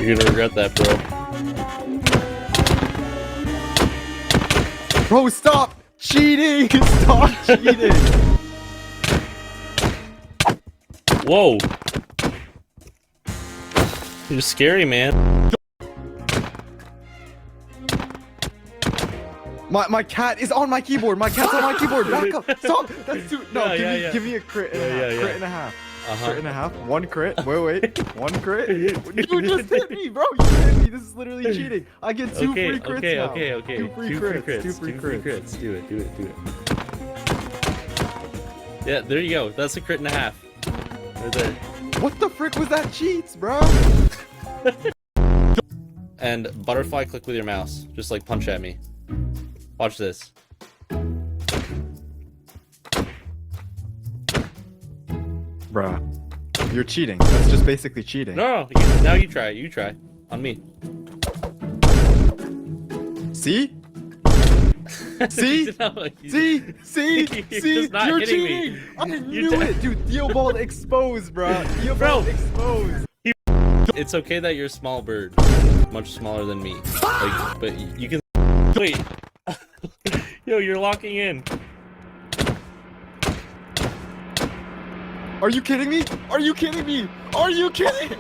You're gonna regret that, bro. Bro, stop cheating! Stop cheating! Whoa. You're scary, man. My cat is on my keyboard. My cat's on my keyboard. Back up. Stop. That's too. No, Yeah, give me a crit and a half. Crit and a half. Crit and a half. One crit. Wait. One crit. You just hit me, bro. You hit me. This is literally cheating. I get two free crits now. Okay. Two free crits. Two free crits. Do it. Yeah, there you go. That's a crit and a half. Right there. What the frick was that cheats, bro? And butterfly click with your mouse. Just like punch at me. Watch this. Bruh. You're cheating. That's just basically cheating. No. Now you try. You try. On me. See? See? See? You're cheating! I knew it! Dude, Theobald exposed, bro. Theobald exposed. It's okay that you're a small bird. Much smaller than me. Like, but you can... Wait. Yo, you're locking in. Are you kidding me? Are you kidding me? Are you kidding me?